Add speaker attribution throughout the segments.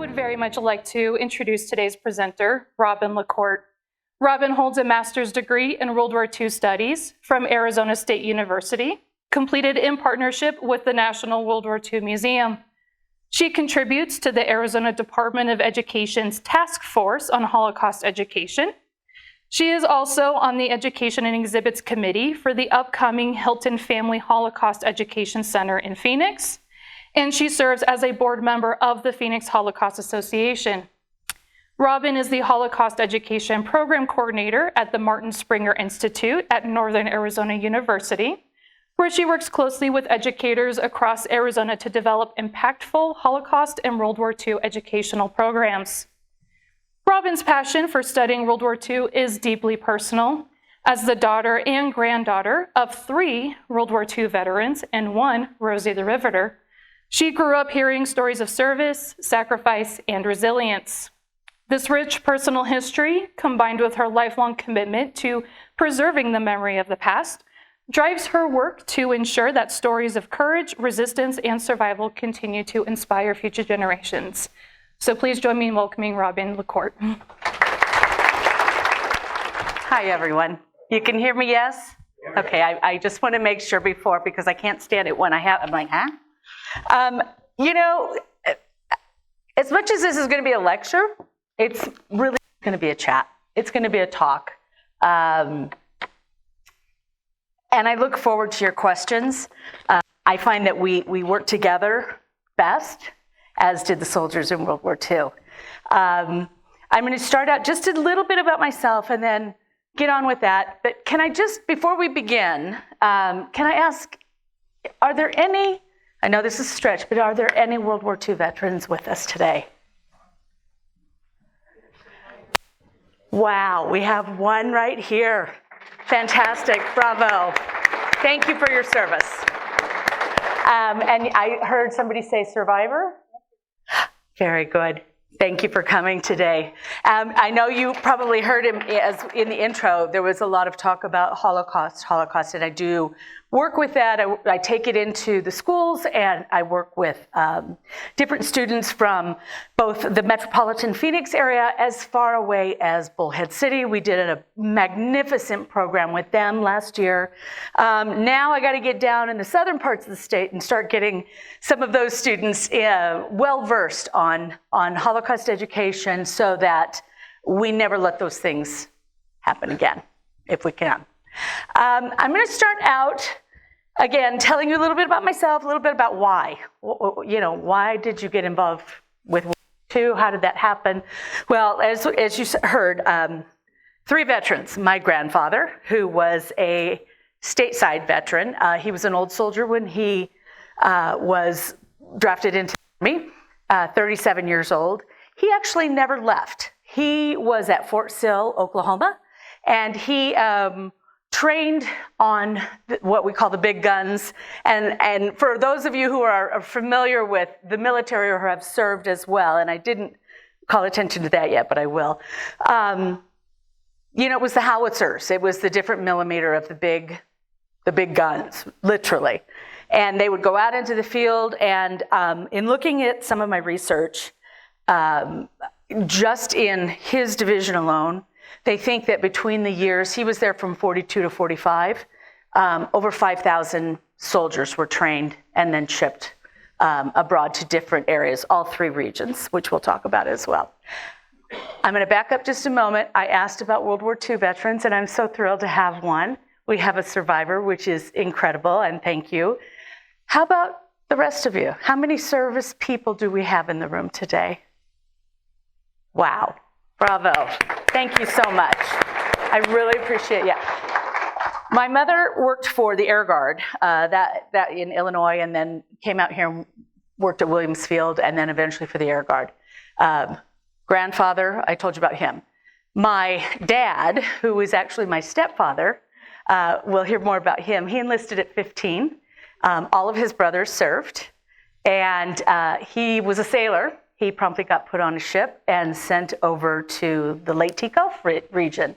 Speaker 1: would very much like to introduce today's presenter, Robin LaCorte. Robin holds a master's degree in World War II studies from Arizona State University, completed in partnership with the National World War II Museum. She contributes to the Arizona Department of Education's Task Force on Holocaust Education. She is also on the Education and Exhibits Committee for the upcoming Hilton Family Holocaust Education Center in Phoenix, and she serves as a board member of the Phoenix Holocaust Association. Robin is the Holocaust Education Program Coordinator at the Martin Springer Institute at Northern Arizona University, where she works closely with educators across Arizona to develop impactful Holocaust and World War II educational programs. Robin's passion for studying World War II is deeply personal. As the daughter and granddaughter of 3 World War II veterans and 1 Rosie the Riveter, she grew up hearing stories of service, sacrifice, and resilience. This rich personal history, combined with her lifelong commitment to preserving the memory of the past, drives her work to ensure that stories of courage, resistance, and survival continue to inspire future generations. So please join me in welcoming Robin LaCorte.
Speaker 2: Hi, everyone. You can hear me, yes? Okay, I just want to make sure before, because I can't stand it when I'm like, huh? You know, as much as this is going to be a lecture, it's really going to be a chat. It's going to be a talk. And I look forward to your questions. I find that we work together best, as did the soldiers in World War II. I'm going to start out just a little bit about myself and then get on with that. But can I just, before we begin, can I ask, are there any, I know this is a stretch, but are there any World War II veterans with us today? Wow, we have one right here. Fantastic, bravo. Thank you for your service. And I heard somebody say survivor. Very good. Thank you for coming today. I know you probably heard him as in the intro, there was a lot of talk about Holocaust, and I do work with that. I take it into the schools, and I work with different students from both the metropolitan Phoenix area as far away as Bullhead City. We did a magnificent program with them last year. Now I got to get down in the southern parts of the state and start getting some of those students well-versed on Holocaust education so that we never let those things happen again, if we can. I'm going to start out, again, telling you a little bit about myself, a little bit about why. You know, why did you get involved with World War II? How did that happen? Well, as you heard, 3 veterans. My grandfather, who was a stateside veteran. He was an old soldier when he was drafted into the Army, 37 years old. He actually never left. He was at Fort Sill, Oklahoma, and he trained on what we call the big guns. And for those of you who are familiar with the military or who have served as well, and I didn't call attention to that yet, but I will, you know, it was the howitzers. It was the different millimeter of the big guns, literally. And they would go out into the field, and in looking at some of my research, just in his division alone, they think that between the years, he was there from 42 to 45, over 5,000 soldiers were trained and then shipped abroad to different areas, all 3 regions, which we'll talk about as well. I'm going to back up just a moment. I asked about World War II veterans, and I'm so thrilled to have one. We have a survivor, which is incredible, and thank you. How about the rest of you? How many service people do we have in the room today? Wow. Bravo. Thank you so much. I really appreciate it. My mother worked for the Air Guard that in Illinois, and then came out here and worked at Williams Field, and then eventually for the Air Guard. Grandfather, I told you about him. My dad, who is actually my stepfather, we'll hear more about him. He enlisted at 15. All of his brothers served, and he was a sailor. He promptly got put on a ship and sent over to the Lake Gulf region.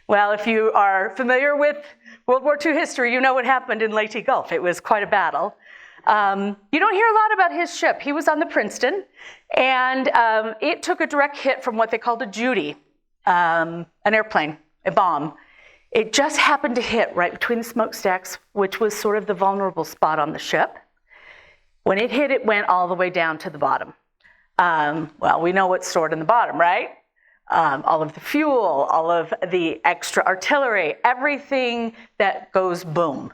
Speaker 2: Well, if you are familiar with World War II history, you know what happened in Lake Gulf. It was quite a battle. You don't hear a lot about his ship. He was on the Princeton, and it took a direct hit from what they called a Judy, an airplane, a bomb. It just happened to hit right between the smokestacks, which was sort of the vulnerable spot on the ship. When it hit, it went all the way down to the bottom. Well, we know what's stored in the bottom, right? All of the fuel, all of the extra artillery, everything that goes boom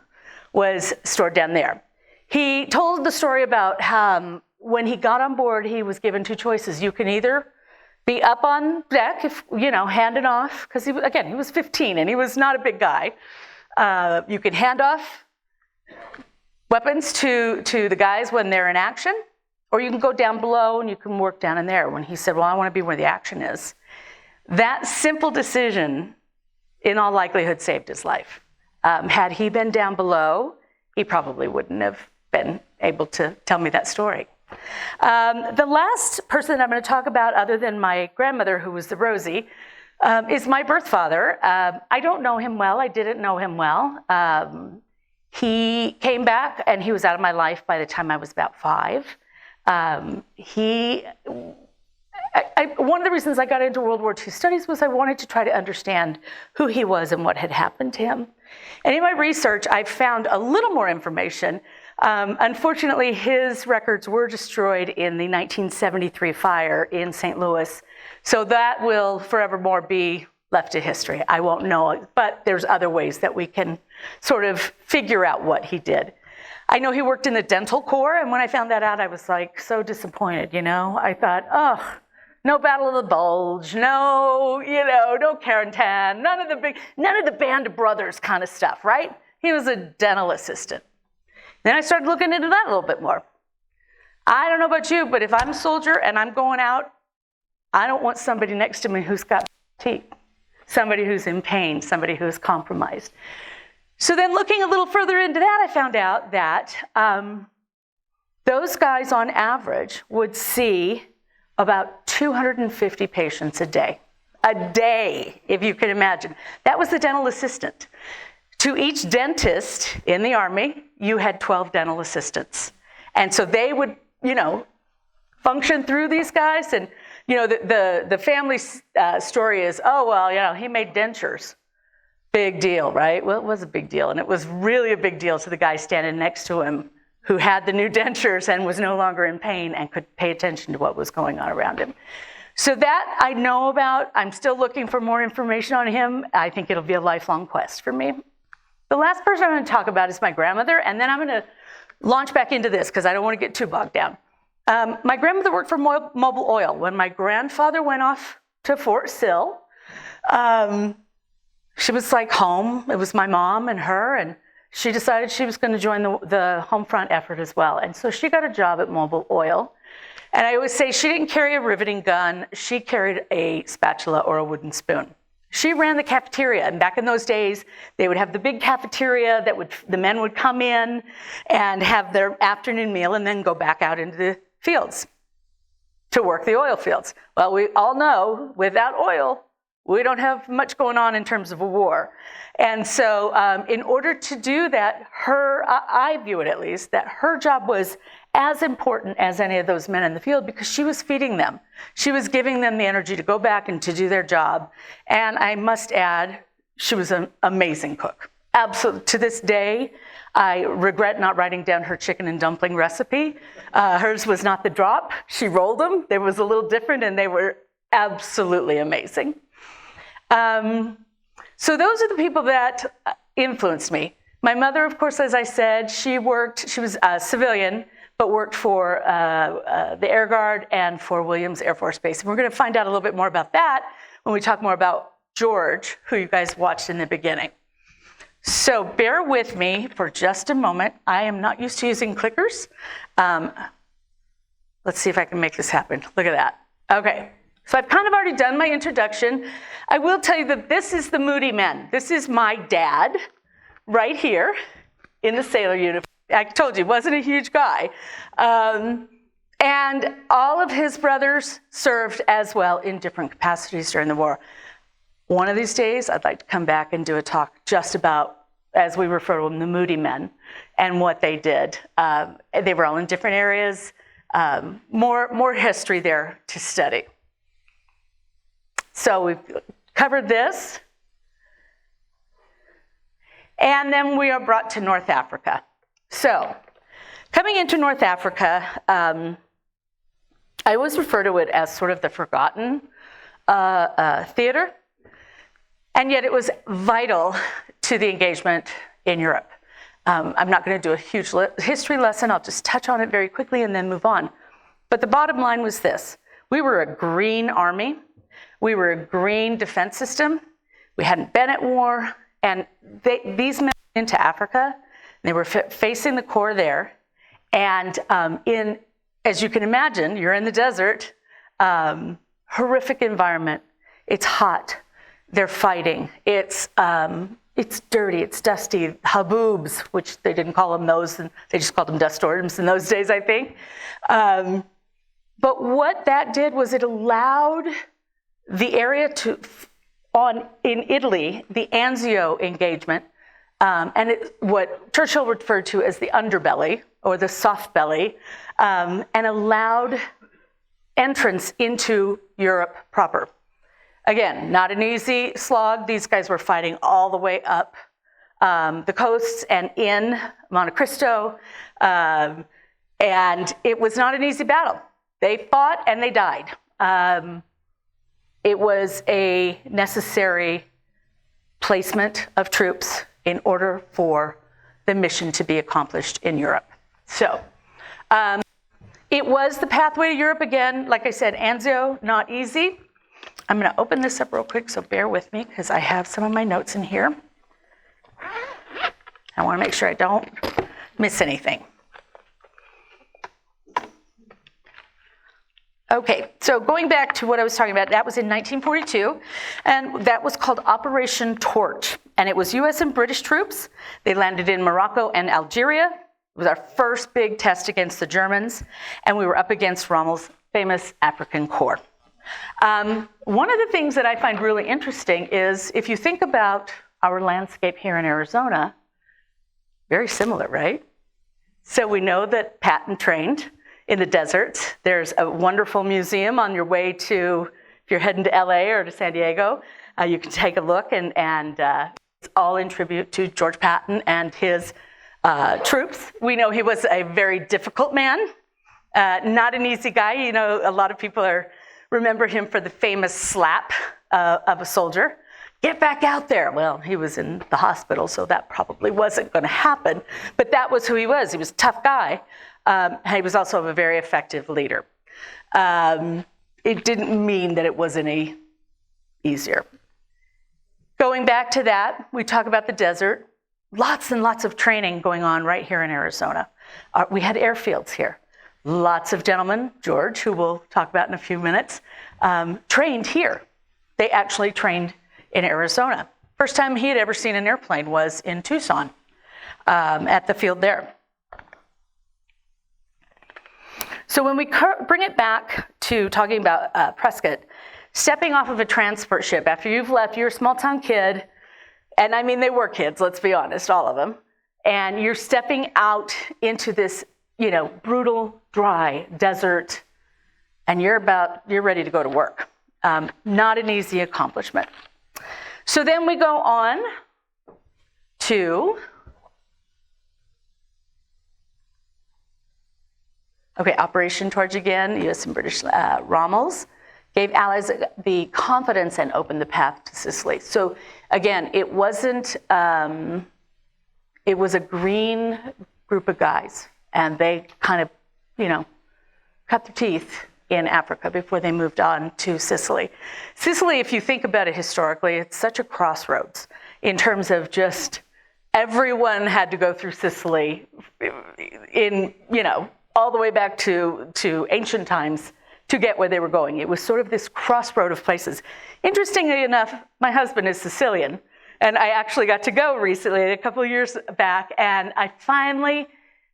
Speaker 2: was stored down there. He told the story about when he got on board, he was given two choices. You can either be up on deck, if handed off, because he was 15 and he was not a big guy. You can hand off weapons to the guys when they're in action, or you can go down below and you can work down in there. When he said, well, I want to be where the action is. That simple decision, in all likelihood, saved his life. Had he been down below, he probably wouldn't have been able to tell me that story. The last person that I'm going to talk about, other than my grandmother, who was the Rosie, is my birth father. I don't know him well. I didn't know him well. He came back, and he was out of my life by the time I was about 5. One of the reasons I got into World War II studies was I wanted to try to understand who he was and what had happened to him. And in my research, I found a little more information. Unfortunately, his records were destroyed in the 1973 fire in St. Louis. So that will forevermore be left to history. I won't know it, but there's other ways that we can sort of figure out what he did. I know he worked in the dental corps, and when I found that out, I was like so disappointed, I thought, oh, no Battle of the Bulge, no Carentan, none of the Band of Brothers kind of stuff, right? He was a dental assistant. Then I started looking into that a little bit more. I don't know about you, but if I'm a soldier and I'm going out, I don't want somebody next to me who's got teeth, somebody who's in pain, somebody who's compromised. So then looking a little further into that, I found out that those guys on average would see about 250 patients a day, if you can imagine. That was the dental assistant. To each dentist in the Army, you had 12 dental assistants. And so they would, function through these guys. And, the family story is, oh, well, he made dentures. Big deal, right? Well, it was a big deal. And it was really a big deal to the guy standing next to him who had the new dentures and was no longer in pain and could pay attention to what was going on around him. So that I know about. I'm still looking for more information on him. I think it'll be a lifelong quest for me. The last person I'm going to talk about is my grandmother, and then I'm going to launch back into this because I don't want to get too bogged down. My grandmother worked for Mobil Oil. When my grandfather went off to Fort Sill, she was like home. It was my mom and her, and she decided she was going to join the home front effort as well. And so she got a job at Mobil Oil. And I always say she didn't carry a riveting gun. She carried a spatula or a wooden spoon. She ran the cafeteria. And back in those days, they would have the big cafeteria that the men would come in and have their afternoon meal and then go back out into the fields to work the oil fields. Well, we all know without oil, we don't have much going on in terms of a war. And so in order to do that, I view it at least, that her job was as important as any of those men in the field because she was feeding them. She was giving them the energy to go back and to do their job. And I must add, she was an amazing cook. Absolutely. To this day, I regret not writing down her chicken and dumpling recipe. Hers was not the drop. She rolled them. They was a little different, and they were absolutely amazing. So those are the people that influenced me. My mother, of course, as I said, she was a civilian, but worked for the Air Guard and for Williams Air Force Base. And we're going to find out a little bit more about that when we talk more about George, who you guys watched in the beginning. So bear with me for just a moment. I am not used to using clickers. Let's see if I can make this happen. Look at that. Okay. So I've kind of already done my introduction. I will tell you that this is the Moody Men. This is my dad right here in the sailor uniform. I told you, wasn't a huge guy. And all of his brothers served as well in different capacities during the war. One of these days, I'd like to come back and do a talk just about as we refer to them, the Moody Men, and what they did. They were all in different areas. More history there to study. So we've covered this. And then we are brought to North Africa. So coming into North Africa, I always refer to it as sort of the forgotten theater. And yet it was vital to the engagement in Europe. I'm not going to do a huge history lesson. I'll just touch on it very quickly and then move on. But the bottom line was this. We were a green army. We were a green defense system. We hadn't been at war. And these men went into Africa. They were facing the core there. And as you can imagine, you're in the desert, horrific environment. It's hot. They're fighting. It's dirty. It's dusty. Haboobs, which they didn't call them those, and they just called them dust storms in those days, I think. But what that did was it allowed the area in Italy, the Anzio engagement, and what Churchill referred to as the underbelly or the soft belly, and allowed entrance into Europe proper. Again, not an easy slog. These guys were fighting all the way up the coasts and in Monte Cristo, and it was not an easy battle. They fought and they died. It was a necessary placement of troops in order for the mission to be accomplished in Europe. So it was the pathway to Europe again. Like I said, Anzio, not easy. I'm going to open this up real quick, so bear with me because I have some of my notes in here. I want to make sure I don't miss anything. Okay, so going back to what I was talking about, that was in 1942, and that was called Operation Torch. And it was US and British troops. They landed in Morocco and Algeria. It was our first big test against the Germans, and we were up against Rommel's famous African Corps. One of the things that I find really interesting is if you think about our landscape here in Arizona, very similar, right? So we know that Patton trained in the desert. There's a wonderful museum on your way to, if you're heading to LA or to San Diego, you can take a look, and it's all in tribute to George Patton and his troops. We know he was a very difficult man, not an easy guy. You know, a lot of people remember him for the famous slap of a soldier. Get back out there. Well, he was in the hospital, so that probably wasn't going to happen. But that was who he was. He was a tough guy. He was also a very effective leader. It didn't mean that it was any easier. Going back to that, we talk about the desert. Lots and lots of training going on right here in Arizona. We had airfields here. Lots of gentlemen, George, who we'll talk about in a few minutes, trained here. They actually trained in Arizona. First time he had ever seen an airplane was in Tucson, at the field there. So when we bring it back to talking about Prescott, stepping off of a transport ship after you've left, you're a small town kid, and I mean they were kids, let's be honest, all of them, and you're stepping out into this, brutal, dry desert, and you're ready to go to work. Not an easy accomplishment. So then we go on to, Operation Torch again, US and British Rommel's gave Allies the confidence and opened the path to Sicily. So again, it wasn't, it was a green group of guys, and they kind of, cut their teeth in Africa before they moved on to Sicily. Sicily, if you think about it historically, it's such a crossroads in terms of just everyone had to go through Sicily in, all the way back to ancient times to get where they were going. It was sort of this crossroad of places. Interestingly enough, my husband is Sicilian, and I actually got to go recently, a couple of years back, and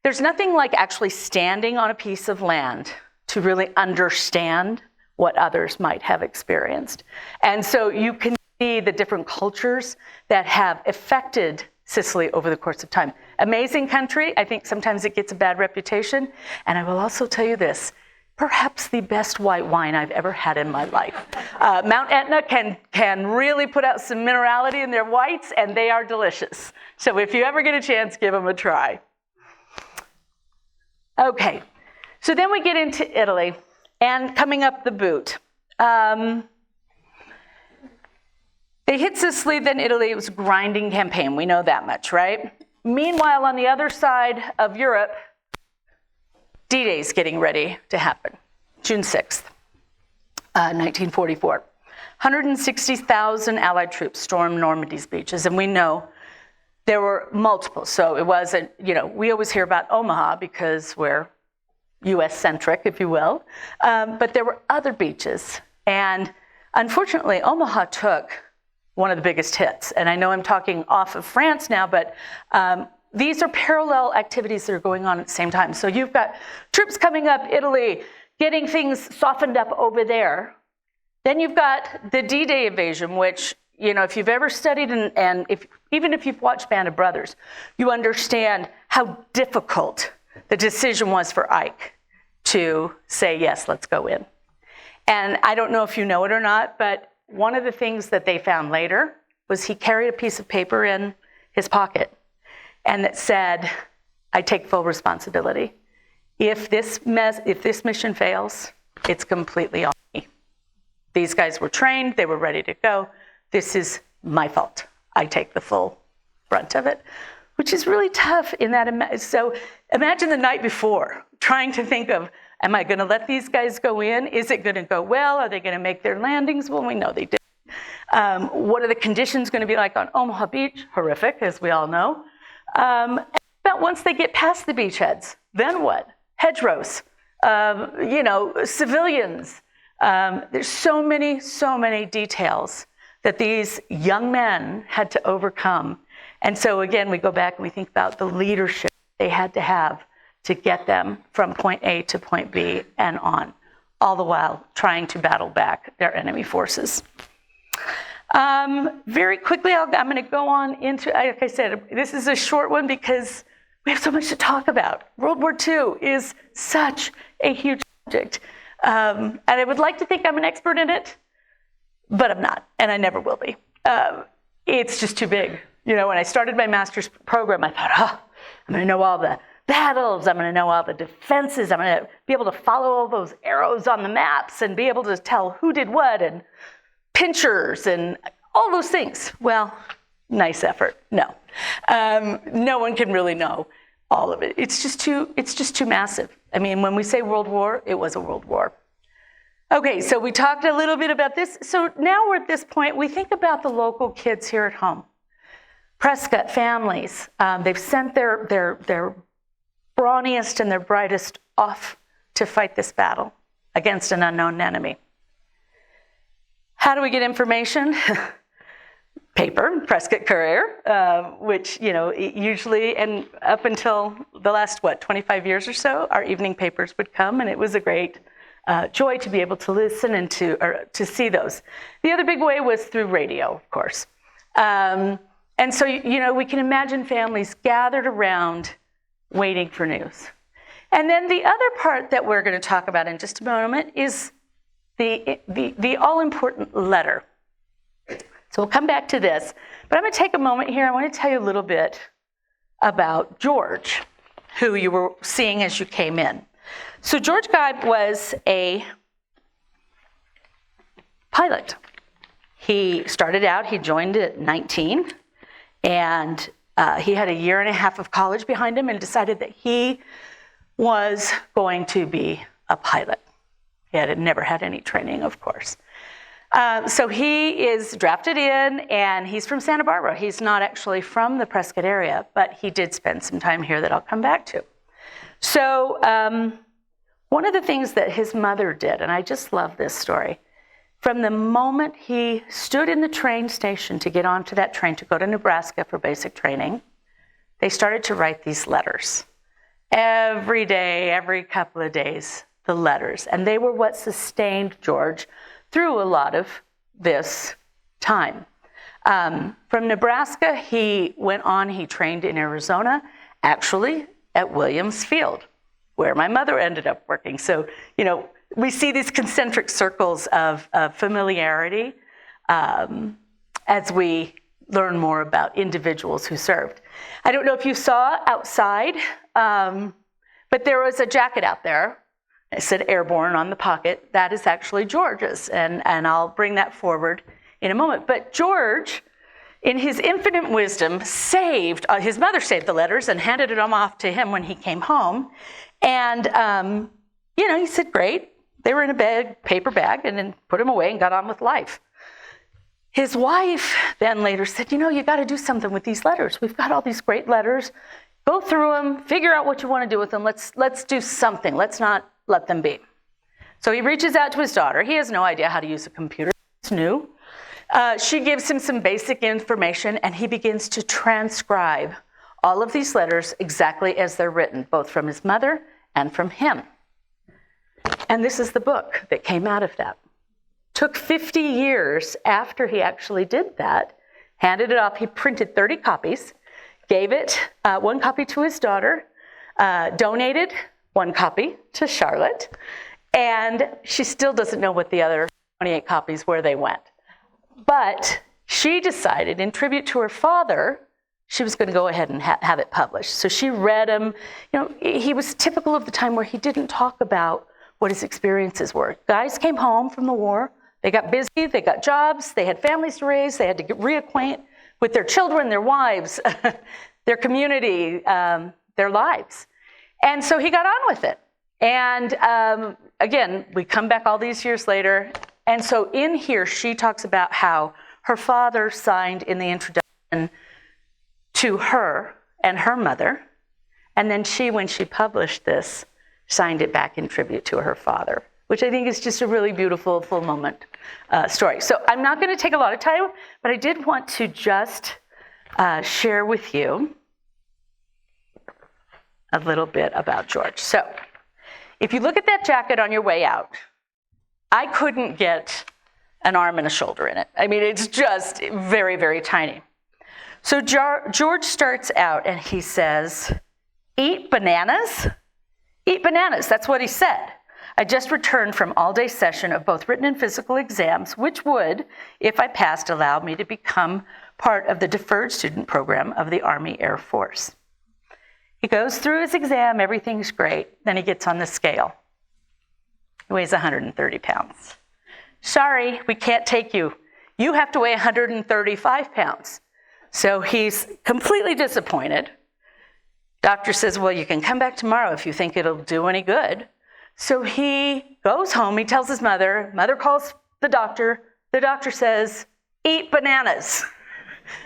Speaker 2: there's nothing like actually standing on a piece of land to really understand what others might have experienced. And so you can see the different cultures that have affected Sicily over the course of time. Amazing country. I think sometimes it gets a bad reputation. And I will also tell you this, perhaps the best white wine I've ever had in my life. Mount Etna can really put out some minerality in their whites, and they are delicious. So if you ever get a chance, give them a try. Okay, so then we get into Italy, and coming up the boot. They hit Sicily, then Italy. It was a grinding campaign. We know that much, right? Meanwhile, on the other side of Europe, D-Day is getting ready to happen, June 6th, 1944. 160,000 Allied troops stormed Normandy's beaches, and we know there were multiple. So it wasn't, we always hear about Omaha because we're US-centric, if you will, but there were other beaches. And unfortunately, Omaha took one of the biggest hits. And I know I'm talking off of France now, but these are parallel activities that are going on at the same time. So you've got troops coming up, Italy, getting things softened up over there. Then you've got the D-Day invasion, which, if you've ever studied and even if you've watched Band of Brothers, you understand how difficult the decision was for Ike to say, yes, let's go in. And I don't know if you know it or not, but one of the things that they found later was he carried a piece of paper in his pocket and that said, I take full responsibility. If this mission fails, it's completely on me. These guys were trained, they were ready to go. This is my fault. I take the full brunt of it, which is really tough in that. So imagine the night before, trying to think of, am I going to let these guys go in? Is it going to go well? Are they going to make their landings? Well, we know they did. What are the conditions going to be like on Omaha Beach? Horrific, as we all know. But once they get past the beachheads, then what? Hedgerows, civilians. There's so many details that these young men had to overcome. And so again, we go back and we think about the leadership they had to have to get them from point A to point B and on, all the while trying to battle back their enemy forces. Very quickly, I'm going to go on into, like I said, this is a short one because we have so much to talk about. World War II is such a huge subject. And I would like to think I'm an expert in it, but I'm not, and I never will be. It's just too big. When I started my master's program, I thought, I'm going to know all the battles, I'm going to know all the defenses, I'm going to be able to follow all those arrows on the maps and be able to tell who did what and pinchers and all those things. Well, nice effort. No. No one can really know all of it. It's just too massive. I mean, when we say world war, it was a world war. Okay, so we talked a little bit about this. So now we're at this point, we think about the local kids here at home. Prescott families, they've sent their brawniest and their brightest off to fight this battle against an unknown enemy. How do we get information? Paper, Prescott Courier, which, usually, and up until the last, 25 years or so, our evening papers would come, and it was a great joy to be able to listen and to see those. The other big way was through radio, of course. And so, we can imagine families gathered around waiting for news. And then the other part that we're going to talk about in just a moment is the all-important letter. So we'll come back to this. But I'm going to take a moment here. I want to tell you a little bit about George, who you were seeing as you came in. So George Geib was a pilot. He started out, he joined at 19, and he had a year and a half of college behind him and decided that he was going to be a pilot. He had never had any training, of course. So he is drafted in, and he's from Santa Barbara. He's not actually from the Prescott area, but he did spend some time here that I'll come back to. So one of the things that his mother did, and I just love this story, from the moment he stood in the train station to get onto that train to go to Nebraska for basic training, they started to write these letters. Every day, every couple of days, the letters. And they were what sustained George through a lot of this time. From Nebraska, he went on, he trained in Arizona, actually at Williams Field, where my mother ended up working. So, we see these concentric circles of familiarity as we learn more about individuals who served. I don't know if you saw outside, but there was a jacket out there. It said Airborne on the pocket. That is actually George's, and I'll bring that forward in a moment. But George, in his infinite wisdom, his mother saved the letters and handed them off to him when he came home. And, he said, great. They were in a paper bag, and then put them away and got on with life. His wife then later said, you got to do something with these letters. We've got all these great letters. Go through them, figure out what you want to do with them. Let's do something. Let's not let them be. So he reaches out to his daughter. He has no idea how to use a computer. It's new. She gives him some basic information, and he begins to transcribe all of these letters exactly as they're written, both from his mother and from him. And this is the book that came out of that. Took 50 years after he actually did that, handed it off. He printed 30 copies, gave it one copy to his daughter, donated one copy to Charlotte, and she still doesn't know what the other 28 copies, where they went. But she decided, in tribute to her father, she was going to go ahead and have it published. So she read him. He was typical of the time where he didn't talk about what his experiences were. Guys came home from the war. They got busy. They got jobs. They had families to raise. They had to reacquaint with their children, their wives, their community, their lives. And so he got on with it. And again, we come back all these years later. And so in here, she talks about how her father signed in the introduction to her and her mother. And then she, when she published this, signed it back in tribute to her father, which I think is just a really beautiful, full moment story. So I'm not going to take a lot of time, but I did want to just share with you a little bit about George. So if you look at that jacket on your way out, I couldn't get an arm and a shoulder in it. I mean, it's just very, very tiny. So George starts out and he says, "Eat bananas? Eat bananas." That's what he said. "I just returned from all-day session of both written and physical exams, which would, if I passed, allow me to become part of the deferred student program of the Army Air Force." He goes through his exam, everything's great. Then he gets on the scale. He weighs 130 pounds. "Sorry, we can't take you. You have to weigh 135 pounds. So he's completely disappointed. Doctor says, "Well, you can come back tomorrow if you think it'll do any good." So he goes home, he tells his mother, mother calls the doctor says, "Eat bananas."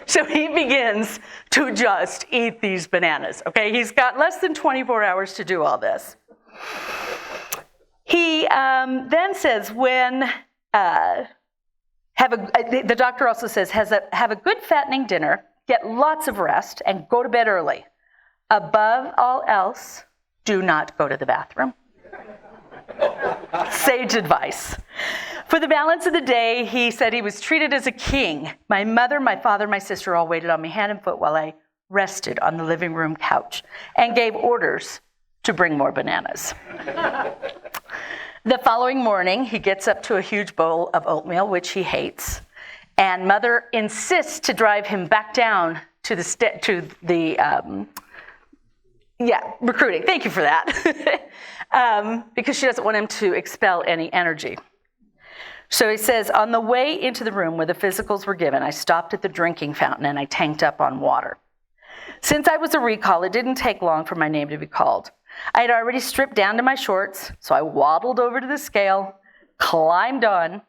Speaker 2: So he begins to just eat these bananas, okay? He's got less than 24 hours to do all this. He then says, the doctor also says, have a good fattening dinner, get lots of rest, and go to bed early. Above all else, do not go to the bathroom. Sage advice. For the balance of the day, he said he was treated as a king. My mother, my father, my sister all waited on me hand and foot while I rested on the living room couch and gave orders to bring more bananas. The following morning, he gets up to a huge bowl of oatmeal, which he hates, and mother insists to drive him back down to recruiting. Thank you for that. Because she doesn't want him to expel any energy. So he says, on the way into the room where the physicals were given, I stopped at the drinking fountain and I tanked up on water. Since I was a recall, it didn't take long for my name to be called. I had already stripped down to my shorts, so I waddled over to the scale, climbed on,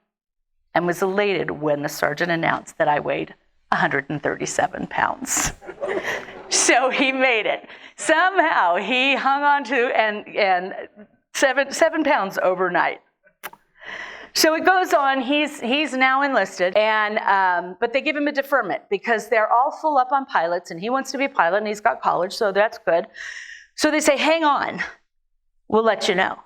Speaker 2: and was elated when the sergeant announced that I weighed 137 pounds. So he made it. Somehow he hung on to and 7 pounds overnight. So it goes on. He's now enlisted, and but they give him a deferment because they're all full up on pilots, and he wants to be a pilot, and he's got college, so that's good. So they say, hang on, we'll let you know.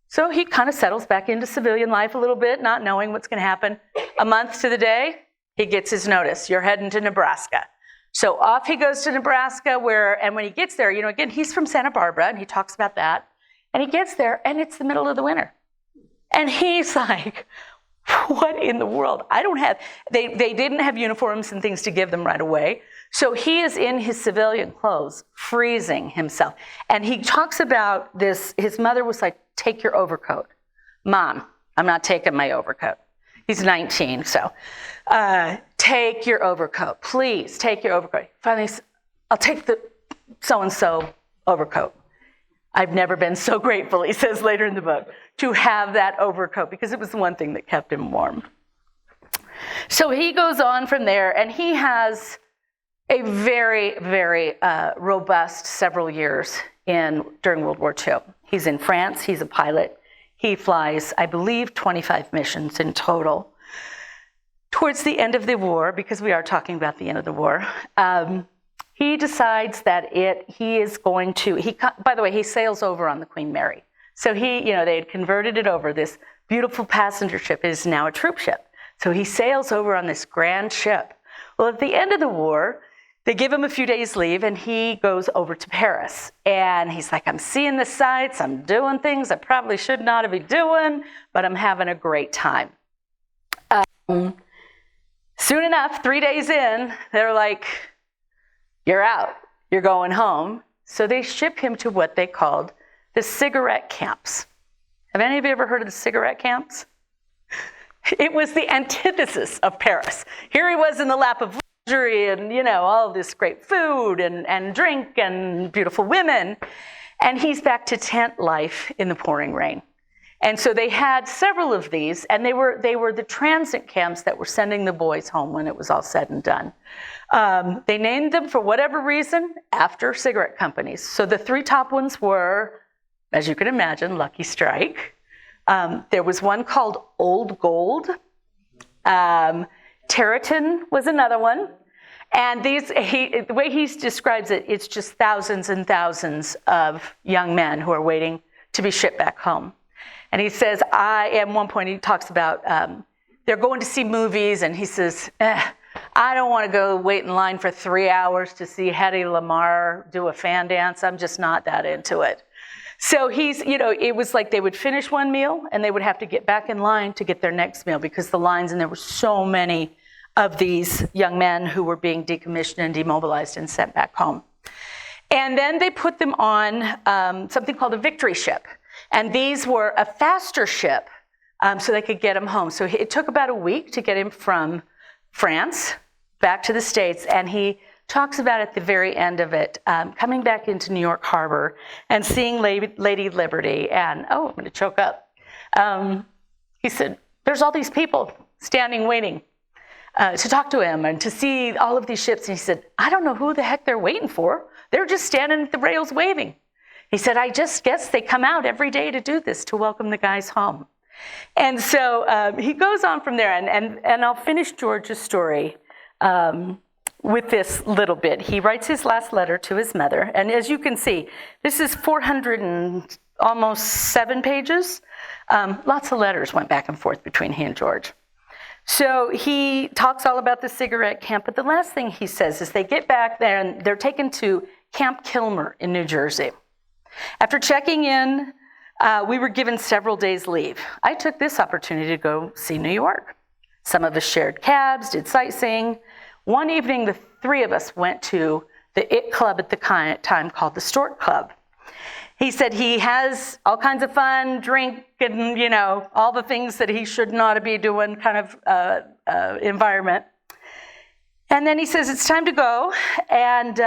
Speaker 2: So he kind of settles back into civilian life a little bit, not knowing what's going to happen. A month to the day, he gets his notice. You're heading to Nebraska. So off he goes to Nebraska, and when he gets there, again, he's from Santa Barbara, and he talks about that. And he gets there, and it's the middle of the winter. And he's like, what in the world? They didn't have uniforms and things to give them right away. So he is in his civilian clothes, freezing himself. And he talks about this. His mother was like, take your overcoat. Mom, I'm not taking my overcoat. He's 19, so take your overcoat. Please take your overcoat. Finally, I'll take the so-and-so overcoat. I've never been so grateful, he says later in the book, to have that overcoat because it was the one thing that kept him warm. So he goes on from there, and he has a very, very robust several years during World War II. He's in France. He's a pilot. He flies, I believe, 25 missions in total. Towards the end of the war, because we are talking about the end of the war, he decides that he is going to, by the way, he sails over on the Queen Mary. So they had converted it over. This beautiful passenger ship is now a troop ship. So he sails over on this grand ship. Well, at the end of the war, they give him a few days leave, and he goes over to Paris. And he's like, I'm seeing the sights, I'm doing things I probably should not be doing, but I'm having a great time. Soon enough, 3 days in, they're like, you're out, you're going home. So they ship him to what they called the cigarette camps. Have any of you ever heard of the cigarette camps? It was the antithesis of Paris. Here he was in the lap of luxury and, all of this great food and drink and beautiful women. And he's back to tent life in the pouring rain. And so they had several of these, and they were the transit camps that were sending the boys home when it was all said and done. They named them, for whatever reason, after cigarette companies. So the three top ones were, as you can imagine, Lucky Strike. There was one called Old Gold. Territon was another one. And the way he describes it, it's just thousands and thousands of young men who are waiting to be shipped back home. And he says, at one point he talks about, they're going to see movies, and he says, I don't want to go wait in line for 3 hours to see Hedy Lamarr do a fan dance. I'm just not that into it. So it was like they would finish one meal, and they would have to get back in line to get their next meal because the lines, and there were so many of these young men who were being decommissioned and demobilized and sent back home. And then they put them on something called a victory ship. And these were a faster ship, so they could get him home. So it took about a week to get him from France back to the States. And he talks about at the very end of it, coming back into New York Harbor and seeing Lady Liberty. And, I'm going to choke up. He said, there's all these people standing waiting to talk to him and to see all of these ships. And he said, I don't know who the heck they're waiting for. They're just standing at the rails waving. He said, I just guess they come out every day to do this, to welcome the guys home. And so he goes on from there. And I'll finish George's story with this little bit. He writes his last letter to his mother. And as you can see, this is 400 and almost 7 pages. Lots of letters went back and forth between he and George. So he talks all about the cigarette camp. But the last thing he says is they get back there, and they're taken to Camp Kilmer in New Jersey. After checking in, we were given several days leave. I took this opportunity to go see New York. Some of us shared cabs, did sightseeing. One evening, the three of us went to the IT club at the time called the Stork Club. He said he has all kinds of fun, drink, and, all the things that he should not be doing kind of environment. And then he says, it's time to go. And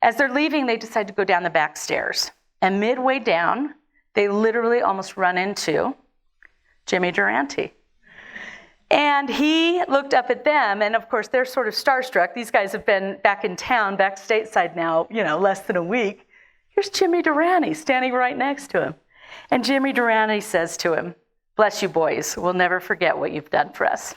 Speaker 2: as they're leaving, they decide to go down the back stairs. And midway down, they literally almost run into Jimmy Durante. And he looked up at them, and of course, they're sort of starstruck. These guys have been back in town, back stateside now, less than a week. Here's Jimmy Durante standing right next to him. And Jimmy Durante says to him, bless you, boys. We'll never forget what you've done for us.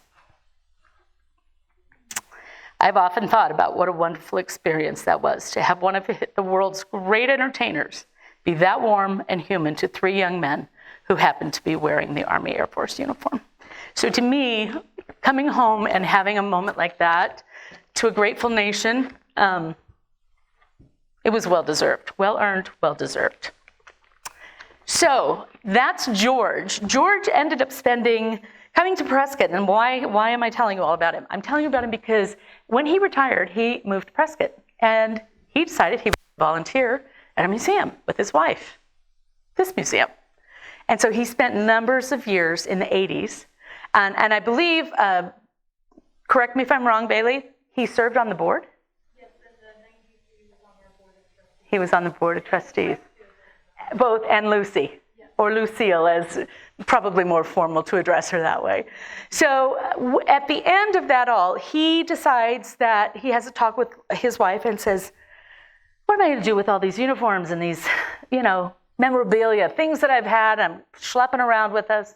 Speaker 2: I've often thought about what a wonderful experience that was to have one of the world's great entertainers be that warm and human to 3 young men who happened to be wearing the Army Air Force uniform. So to me, coming home and having a moment like that to a grateful nation, it was well-deserved, well-earned, well-deserved. So that's George. George ended up coming to Prescott, and why am I telling you all about him? I'm telling you about him because when he retired, he moved to Prescott, and he decided he would volunteer at a museum with his wife, this museum. And so he spent numbers of years in the 80s, and I believe, correct me if I'm wrong, Bailey, he served on the board?
Speaker 3: Yes, in the 90s he was on our board of trustees.
Speaker 2: He was on the board of trustees. Both, and Lucy, or Lucille, as probably more formal to address her that way. So at the end of that all, he decides that he has a talk with his wife and says, what am I going to do with all these uniforms and these, memorabilia, things that I've had, I'm schlepping around with us.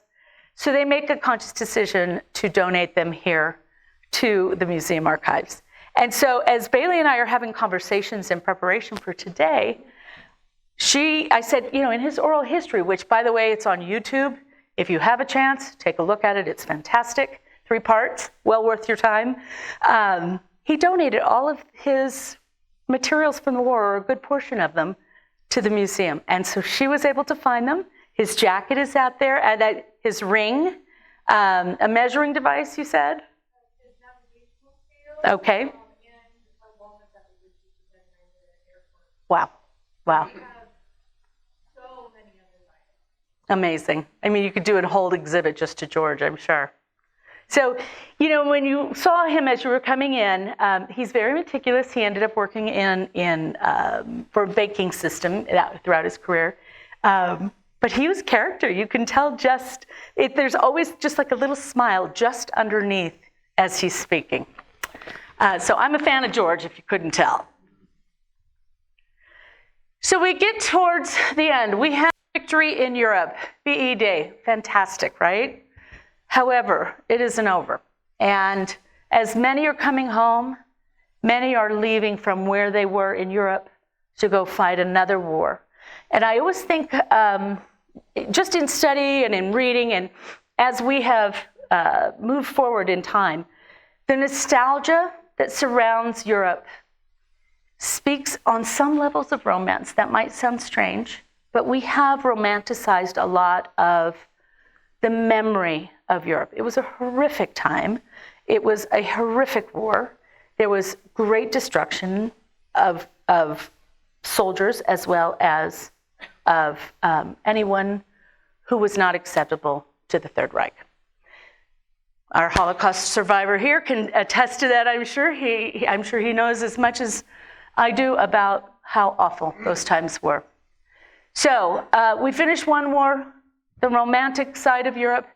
Speaker 2: So they make a conscious decision to donate them here to the museum archives. And so as Bailey and I are having conversations in preparation for today, I said, in his oral history, which, by the way, it's on YouTube. If you have a chance, take a look at it. It's fantastic. 3 parts, well worth your time. He donated all of his materials from the war, or a good portion of them, to the museum. And so she was able to find them. His jacket is out there, and his ring, a measuring device, you said?
Speaker 3: His navigational scale.
Speaker 2: Okay.
Speaker 3: And a walnut that was used to the airport.
Speaker 2: Wow. Wow.
Speaker 3: We have so many other items.
Speaker 2: Amazing. I mean, you could do a whole exhibit just to George, I'm sure. So, when you saw him as you were coming in, he's very meticulous. He ended up working for a banking system throughout his career. But he was character. You can tell there's always just like a little smile just underneath as he's speaking. So I'm a fan of George, if you couldn't tell. So we get towards the end. We have victory in Europe, VE Day. Fantastic, right? However, it isn't over. And as many are coming home, many are leaving from where they were in Europe to go fight another war. And I always think, just in study and in reading, and as we have moved forward in time, the nostalgia that surrounds Europe speaks on some levels of romance. That might sound strange, but we have romanticized a lot of the memory of Europe. It was a horrific time. It was a horrific war. There was great destruction of soldiers as well as of anyone who was not acceptable to the Third Reich. Our Holocaust survivor here can attest to that, I'm sure. I'm sure he knows as much as I do about how awful those times were. So we finished one war, the romantic side of Europe.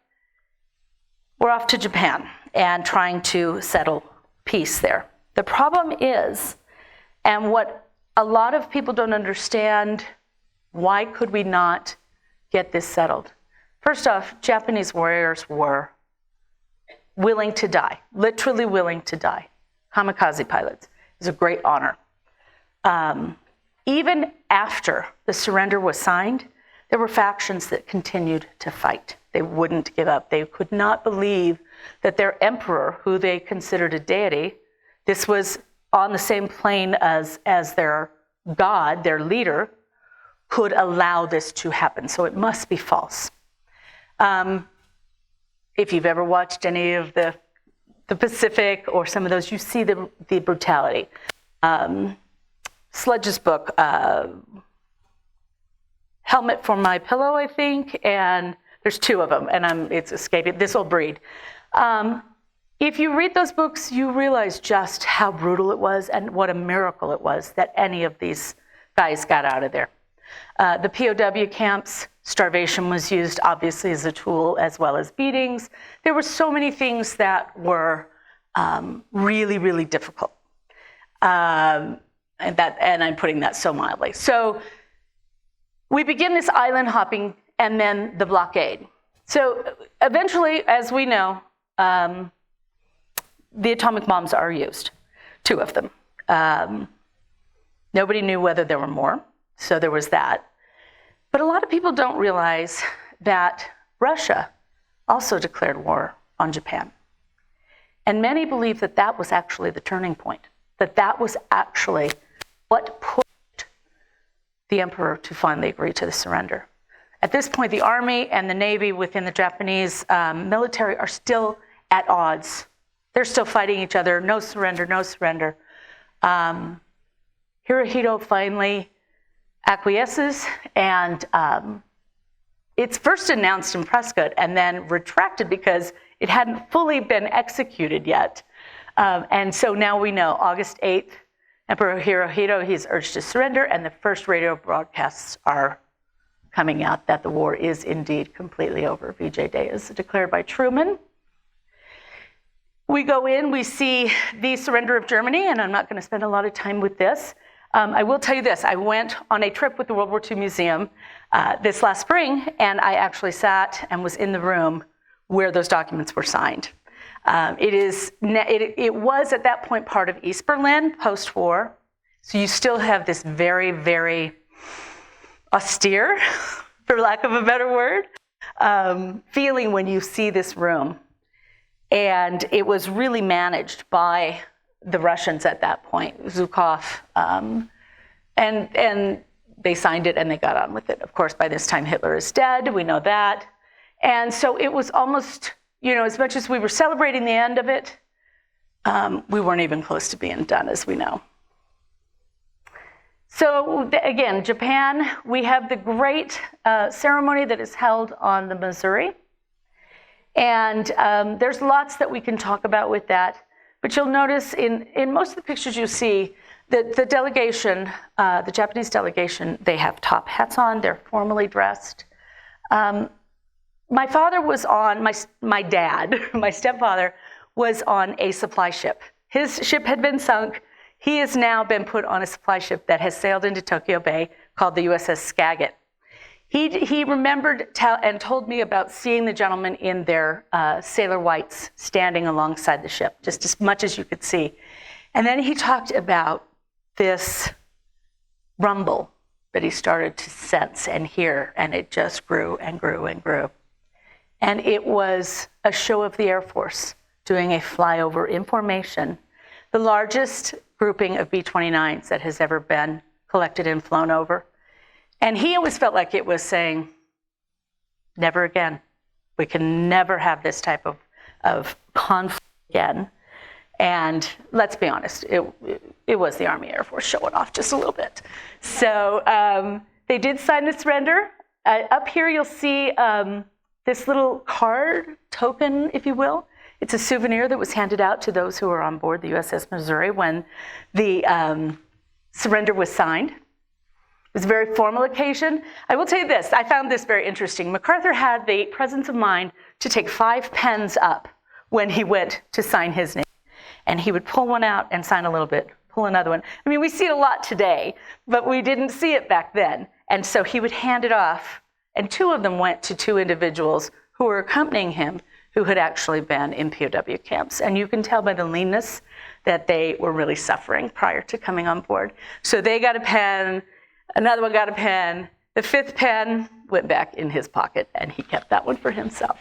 Speaker 2: We're off to Japan and trying to settle peace there. The problem is, and what a lot of people don't understand, why could we not get this settled? First off, Japanese warriors were willing to die, literally willing to die. Kamikaze pilots. It was a great honor. Even after the surrender was signed, there were factions that continued to fight. They wouldn't give up. They could not believe that their emperor, who they considered a deity, this was on the same plane as their god, their leader, could allow this to happen. So it must be false. If you've ever watched any of the Pacific or some of those, you see the brutality. Sledge's book, Helmet for My Pillow, I think, and there's 2 of them, and it's escaping. This Old Breed. If you read those books, you realize just how brutal it was and what a miracle it was that any of these guys got out of there. The POW camps, starvation was used obviously as a tool, as well as beatings. There were so many things that were really, really difficult. And I'm putting that so mildly. So we begin this island hopping and then the blockade. So eventually, as we know, the atomic bombs are used, 2 of them. Nobody knew whether there were more, so there was that. But a lot of people don't realize that Russia also declared war on Japan. And many believe that that was actually the turning point, that that was actually what pushed the emperor to finally agree to the surrender. At this point, the army and the navy within the Japanese military are still at odds. They're still fighting each other. No surrender, no surrender. Hirohito finally acquiesces, and it's first announced in Prescott and then retracted because it hadn't fully been executed yet. And so now we know, August 8th, Emperor Hirohito, he's urged to surrender, and the first radio broadcasts are coming out that the war is indeed completely over. VJ Day is declared by Truman. We go in, we see the surrender of Germany, and I'm not going to spend a lot of time with this. I will tell you this, I went on a trip with the World War II Museum this last spring, and I actually sat and was in the room where those documents were signed. It was at that point part of East Berlin, post-war, so you still have this very, very austere, for lack of a better word, feeling when you see this room. And it was really managed by the Russians at that point, Zhukov, and they signed it and they got on with it. Of course, by this time, Hitler is dead, we know that. And so it was almost, as much as we were celebrating the end of it, we weren't even close to being done, as we know. So again, Japan, we have the great ceremony that is held on the Missouri. And there's lots that we can talk about with that. But you'll notice in most of the pictures you see that the delegation, the Japanese delegation, they have top hats on, they're formally dressed. My father was on, my dad, my stepfather, was on a supply ship. His ship had been sunk. He has now been put on a supply ship that has sailed into Tokyo Bay called the USS Skagit. He remembered and told me about seeing the gentlemen in their sailor whites standing alongside the ship, just as much as you could see. And then he talked about this rumble that he started to sense and hear, and it just grew and grew and grew. And it was a show of the Air Force doing a flyover in formation, the largest grouping of B-29s that has ever been collected and flown over. And he always felt like it was saying, never again. We can never have this type of conflict again. And let's be honest, it was the Army Air Force showing off just a little bit. So they did sign the surrender. Up here you'll see this little card, token, if you will. It's a souvenir that was handed out to those who were on board the USS Missouri when the surrender was signed. It was a very formal occasion. I will tell you this, I found this very interesting. MacArthur had the presence of mind to take 5 pens up when he went to sign his name. And he would pull one out and sign a little bit, pull another one. I mean, we see it a lot today, but we didn't see it back then. And so he would hand it off, and 2 of them went to 2 individuals who were accompanying him who had actually been in POW camps. And you can tell by the leanness that they were really suffering prior to coming on board. So they got a pen, another one got a pen, the 5th pen went back in his pocket, and he kept that one for himself.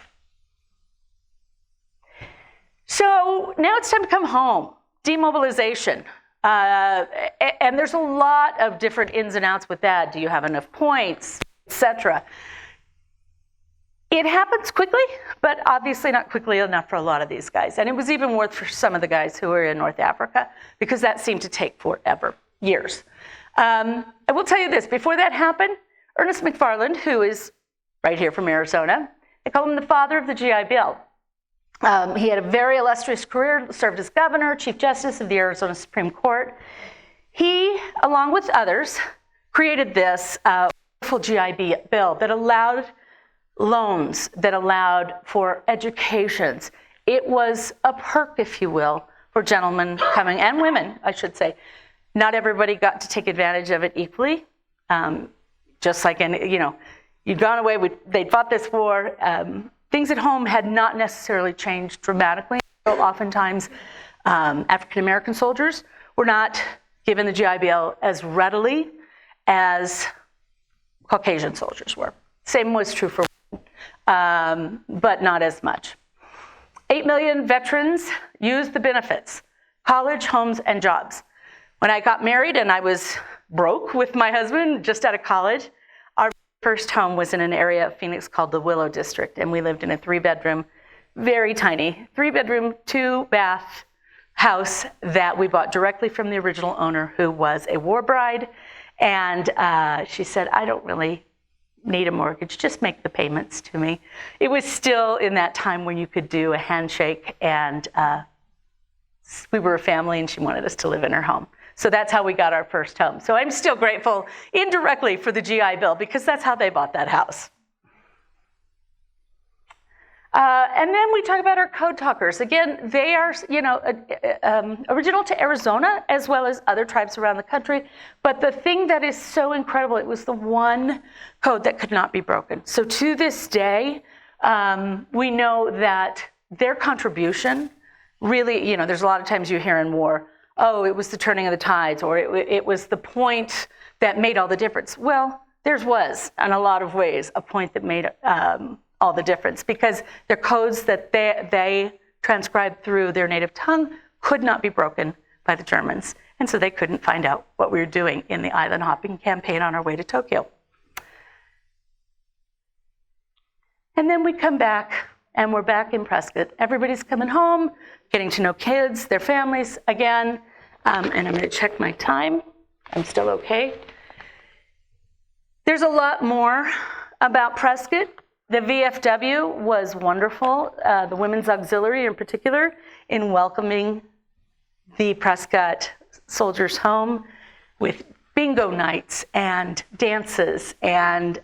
Speaker 2: So now it's time to come home, demobilization. And there's a lot of different ins and outs with that. Do you have enough points, etc.? It happens quickly, but obviously not quickly enough for a lot of these guys. And it was even worse for some of the guys who were in North Africa, because that seemed to take forever, years. I will tell you this, before that happened, Ernest McFarland, who is right here from Arizona, they call him the father of the GI Bill. He had a very illustrious career, served as governor, chief justice of the Arizona Supreme Court. He, along with others, created this wonderful GI Bill that allowed loans, that allowed for educations. It was a perk, if you will, for gentlemen coming, and women, I should say. Not everybody got to take advantage of it equally. Just like, you'd gone away, they'd fought this war. Things at home had not necessarily changed dramatically. So oftentimes, African-American soldiers were not given the GI Bill as readily as Caucasian soldiers were. Same was true for women, but not as much. 8 million veterans used the benefits, college, homes, and jobs. When I got married and I was broke with my husband, just out of college, our first home was in an area of Phoenix called the Willow District, and we lived in a 3-bedroom, very tiny, 3-bedroom, 2-bath house that we bought directly from the original owner, who was a war bride. And she said, I don't really need a mortgage, just make the payments to me. It was still in that time when you could do a handshake, and we were a family and she wanted us to live in her home. So that's how we got our first home. So I'm still grateful indirectly for the GI Bill, because that's how they bought that house. And then we talk about our code talkers. Again, they are, original to Arizona as well as other tribes around the country. But the thing that is so incredible, it was the one code that could not be broken. So to this day, we know that their contribution really, there's a lot of times you hear in war, oh, it was the turning of the tides, or it was the point that made all the difference. Well, theirs was, in a lot of ways, a point that made all the difference, because their codes that they transcribed through their native tongue could not be broken by the Germans. And so they couldn't find out what we were doing in the island hopping campaign on our way to Tokyo. And then we come back, and we're back in Prescott. Everybody's coming home, getting to know kids, their families again. And I'm going to check my time. I'm still okay. There's a lot more about Prescott. The VFW was wonderful, the Women's Auxiliary in particular, in welcoming the Prescott soldiers home with bingo nights and dances and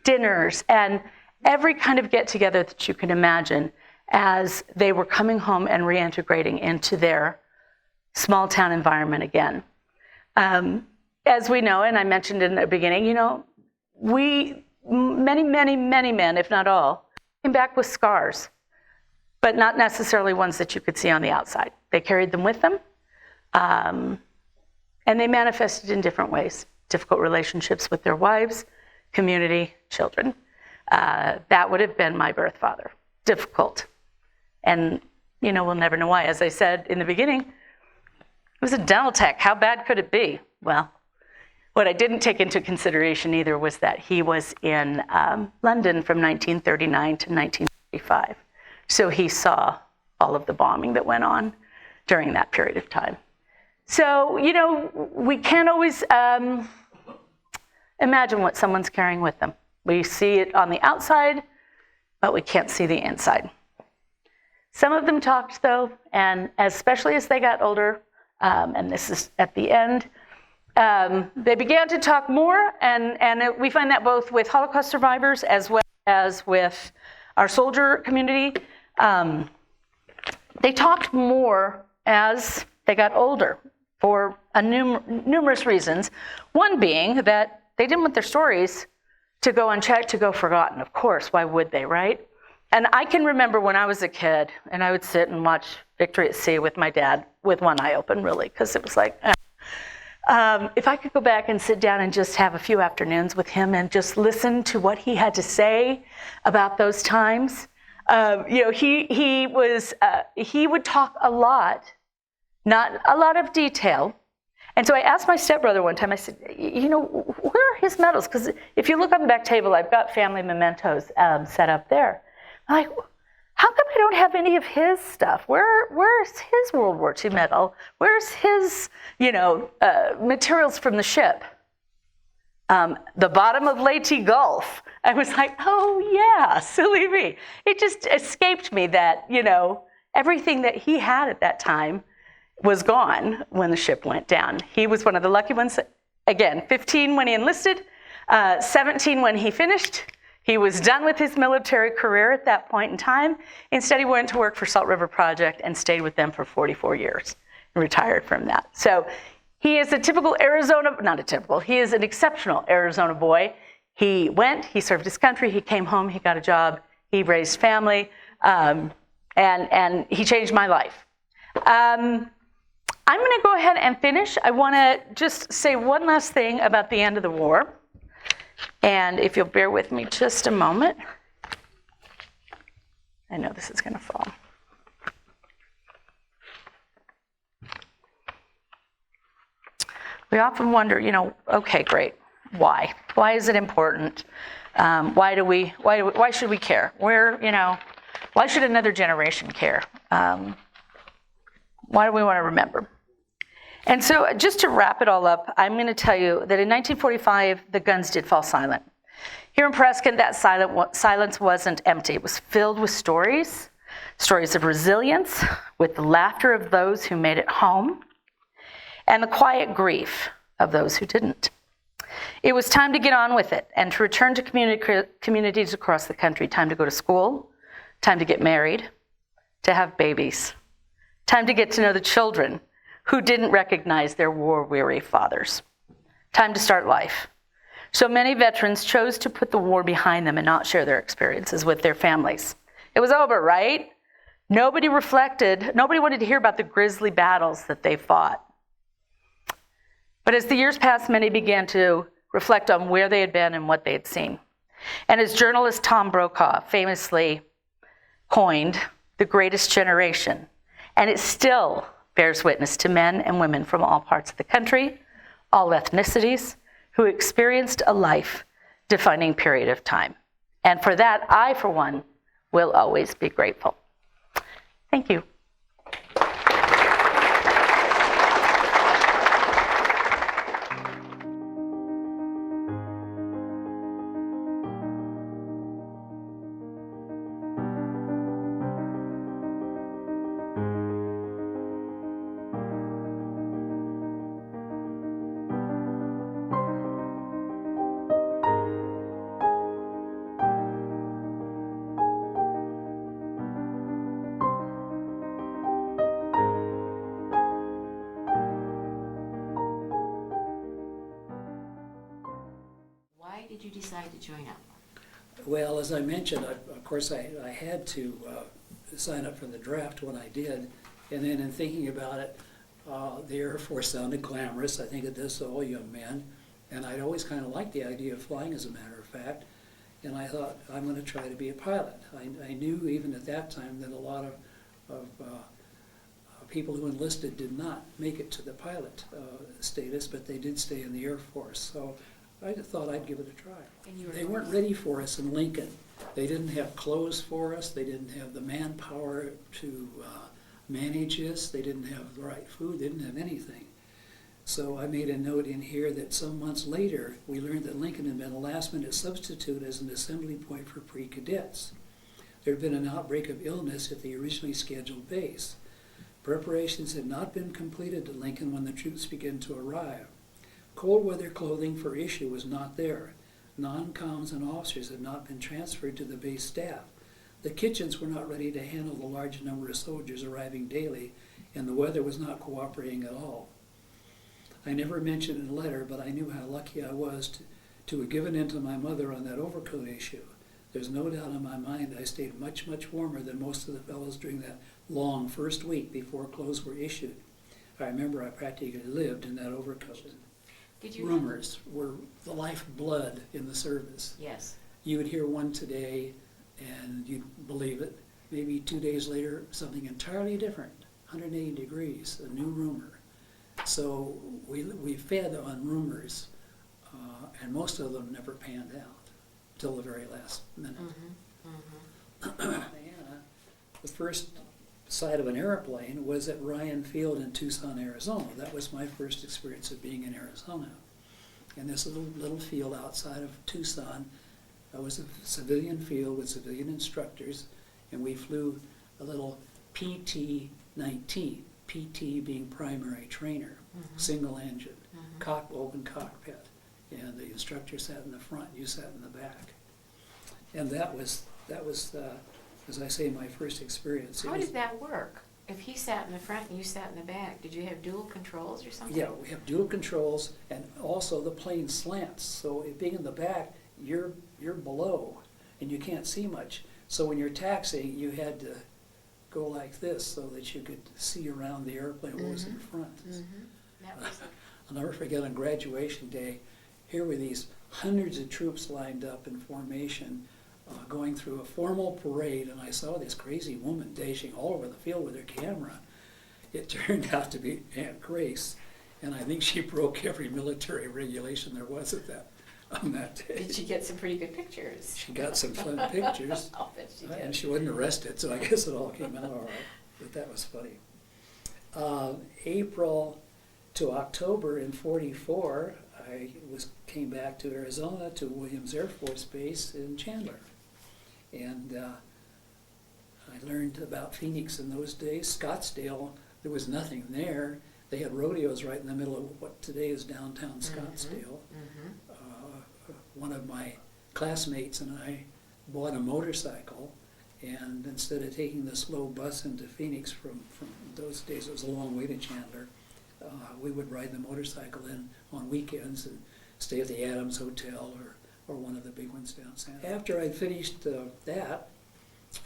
Speaker 2: dinners and every kind of get-together that you can imagine as they were coming home and reintegrating into their small-town environment again. As we know, and I mentioned in the beginning, many men, if not all, came back with scars, but not necessarily ones that you could see on the outside. They carried them with them, and they manifested in different ways. Difficult relationships with their wives, community, children. That would have been my birth father. Difficult. And, we'll never know why. As I said in the beginning, it was a dental tech. How bad could it be? Well, what I didn't take into consideration either was that he was in London from 1939 to 1945. So he saw all of the bombing that went on during that period of time. So, we can't always imagine what someone's carrying with them. We see it on the outside, but we can't see the inside. Some of them talked, though, and especially as they got older, and this is at the end, they began to talk more, and we find that both with Holocaust survivors as well as with our soldier community. They talked more as they got older for numerous reasons. One being that they didn't want their stories to go unchecked, to go forgotten. Of course, why would they, right? And I can remember when I was a kid, and I would sit and watch Victory at Sea with my dad with one eye open, really, because it was like, if I could go back and sit down and just have a few afternoons with him and just listen to what he had to say about those times, he would talk a lot, not a lot of detail. And so I asked my stepbrother one time, I said, where are his medals? Because if you look on the back table, I've got family mementos set up there. I'm like, how come I don't have any of his stuff? Where's his World War II medal? Where's his, materials from the ship? The bottom of Leyte Gulf. I was like, oh yeah, silly me. It just escaped me that, everything that he had at that time was gone when the ship went down. He was one of the lucky ones. Again, 15 when he enlisted, 17 when he finished. He was done with his military career at that point in time. Instead, he went to work for Salt River Project and stayed with them for 44 years and retired from that. So he is a typical he is an exceptional Arizona boy. He went, he served his country, he came home, he got a job, he raised family, and he changed my life. I'm going to go ahead and finish. I want to just say one last thing about the end of the war. And if you'll bear with me just a moment. I know this is going to fall. We often wonder, okay, great. Why? Why is it important? Why should we care? Why should another generation care? Why do we want to remember? And so just to wrap it all up, I'm going to tell you that in 1945, the guns did fall silent. Here in Prescott, that silence wasn't empty. It was filled with stories of resilience, with the laughter of those who made it home, and the quiet grief of those who didn't. It was time to get on with it and to return to communities across the country. Time to go to school, time to get married, to have babies, time to get to know the children who didn't recognize their war-weary fathers. Time to start life. So many veterans chose to put the war behind them and not share their experiences with their families. It was over, right? Nobody wanted to hear about the grisly battles that they fought. But as the years passed, many began to reflect on where they had been and what they had seen. And as journalist Tom Brokaw famously coined, the greatest generation, and it still bears witness to men and women from all parts of the country, all ethnicities, who experienced a life-defining period of time. And for that, I, for one, will always be grateful. Thank you.
Speaker 4: Why did you decide to join up?
Speaker 5: Well, as I mentioned, of course, I had to sign up for the draft when I did, and then in thinking about it, the Air Force sounded glamorous. I think it does to all young men, and I'd always kind of liked the idea of flying, as a matter of fact, and I thought, I'm going to try to be a pilot. I knew even at that time that a lot of people who enlisted did not make it to the pilot status, but they did stay in the Air Force. So I thought I'd give it a try. They weren't ready for us in Lincoln. They didn't have clothes for us. They didn't have the manpower to manage us. They didn't have the right food. They didn't have anything. So I made a note in here that some months later, we learned that Lincoln had been a last-minute substitute as an assembly point for pre-cadets. There had been an outbreak of illness at the originally scheduled base. Preparations had not been completed at Lincoln when the troops began to arrive. Cold weather clothing for issue was not there. Non-coms and officers had not been transferred to the base staff. The kitchens were not ready to handle the large number of soldiers arriving daily, and the weather was not cooperating at all. I never mentioned in a letter, but I knew how lucky I was to have given in to my mother on that overcoat issue. There's no doubt in my mind I stayed much, much warmer than most of the fellows during that long first week before clothes were issued. I remember I practically lived in that overcoat. Rumors were the lifeblood in the service.
Speaker 4: Yes.
Speaker 5: You would hear one today and you'd believe it. Maybe 2 days later, something entirely different, 180 degrees, a new rumor. So we fed on rumors, and most of them never panned out till the very last minute. The first sight of an airplane was at Ryan Field in Tucson, Arizona. That was my first experience of being in Arizona. And this little field outside of Tucson was a civilian field with civilian instructors, and we flew a little PT-19, PT being primary trainer, single engine, open cockpit, and the instructor sat in the front, you sat in the back. And that was as I say, my first experience.
Speaker 4: How did that work? If he sat in the front and you sat in the back, did you have dual controls or something?
Speaker 5: Yeah, we have dual controls, and also the plane slants. So being in the back, you're below, and you can't see much. So when you're taxiing, you had to go like this so that you could see around the airplane what was in front. I'll never forget on graduation day, here were these hundreds of troops lined up in formation going through a formal parade, and I saw this crazy woman dashing all over the field with her camera. It turned out to be Aunt Grace, and I think she broke every military regulation there was on that day.
Speaker 4: Did she get some pretty good pictures?
Speaker 5: She got some fun pictures,
Speaker 4: I'll bet she
Speaker 5: and
Speaker 4: did.
Speaker 5: she wasn't arrested, so I guess it all came out all right. But that was funny. April to October in '44, I came back to Arizona to Williams Air Force Base in Chandler, and I learned about Phoenix in those days. Scottsdale, there was nothing there. They had rodeos right in the middle of what today is downtown Scottsdale. One of my classmates and I bought a motorcycle, and instead of taking the slow bus into Phoenix from those days, it was a long way to Chandler, we would ride the motorcycle in on weekends and stay at the Adams Hotel or one of the big ones down San. After I finished that,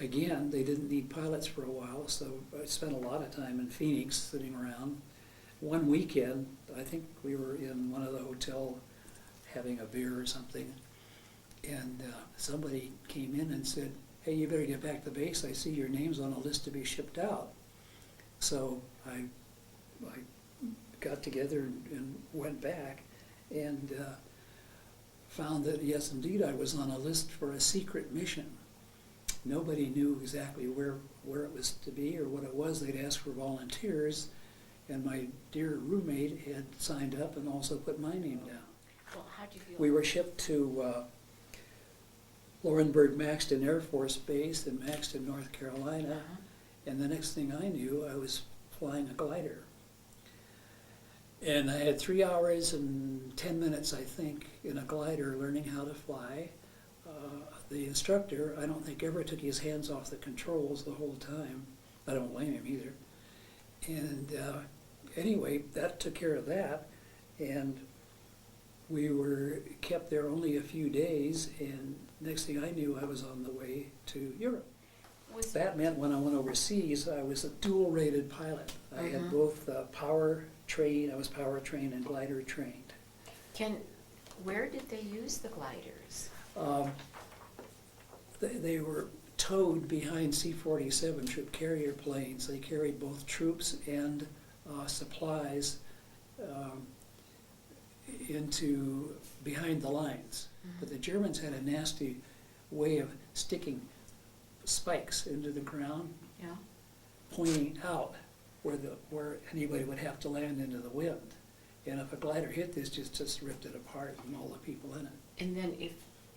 Speaker 5: again, they didn't need pilots for a while, so I spent a lot of time in Phoenix sitting around. One weekend, I think we were in one of the hotel having a beer or something, and somebody came in and said, "Hey, you better get back to base. I see your name's on a list to be shipped out." So I got together and went back and found that, yes, indeed, I was on a list for a secret mission. Nobody knew exactly where it was to be or what it was. They'd ask for volunteers, and my dear roommate had signed up and also put my name down.
Speaker 4: Well, how'd you feel?
Speaker 5: We were shipped to Laurinburg Maxton Air Force Base in Maxton, North Carolina, and the next thing I knew, I was flying a glider. And I had 3 hours and 10 minutes, I think, in a glider learning how to fly. The instructor, I don't think, ever took his hands off the controls the whole time. I don't blame him either. And anyway, that took care of that. And we were kept there only a few days, and next thing I knew, I was on the way to Europe. That meant when I went overseas, I was a dual-rated pilot. I had both power trained, I was power trained and glider trained.
Speaker 4: Where did they use the gliders?
Speaker 5: They were towed behind C-47 troop carrier planes. They carried both troops and supplies into behind the lines. But the Germans had a nasty way of sticking spikes into the ground,
Speaker 4: Yeah.
Speaker 5: pointing out where anybody would have to land into the wind. And if a glider hit this, just ripped it apart and all the people in it.
Speaker 4: And then